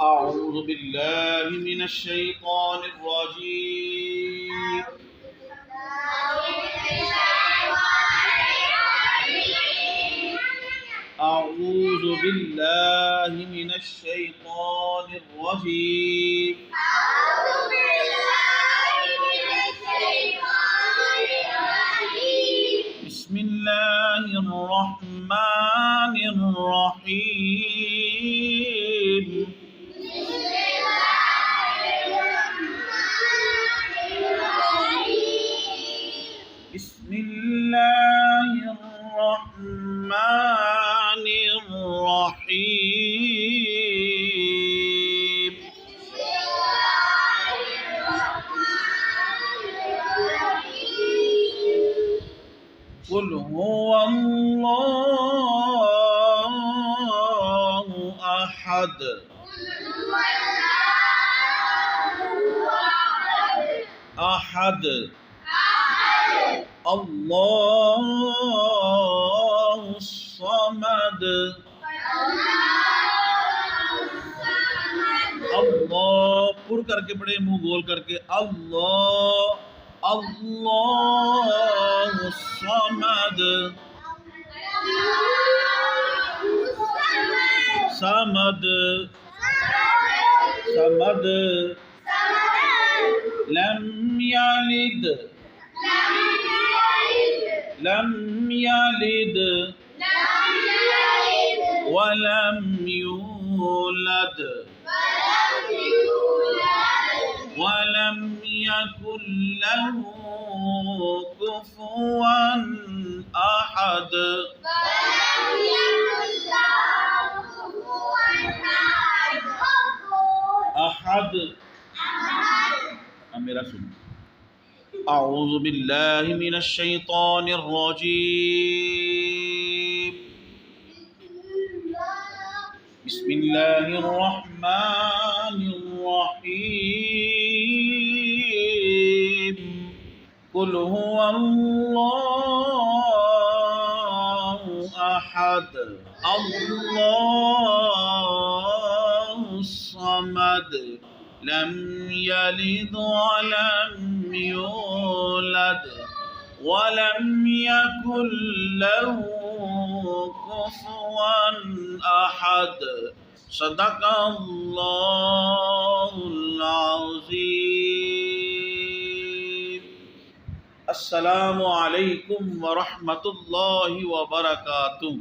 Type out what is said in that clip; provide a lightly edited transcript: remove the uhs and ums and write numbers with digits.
أعوذ بالله من الشيطان الرجيم. أعوذ بالله من الشيطان الرجيم. بسم الله الرحمن الرحيم. بسم الله الرحمن الرحيم. قل هو الله أحد أحد الله الصمد अल्लाह पुर करके पढ़े, मुंह गोल करके अल्लाह अल्लाह समद समद समद लम यलिद लम यलिद वलम यूलद ولم يكن له كفوا أحد. أحد मेरा सुन. أعوذ بالله من الشيطان الرجيم. بسم الله الرحمن الرحيم. قل هو الله أحد الله الصمد لم يلد ولم يولد ولم يكن له كفوا أحد. صدق الله العظيم. السلام عليكم ورحمة الله وبركاته.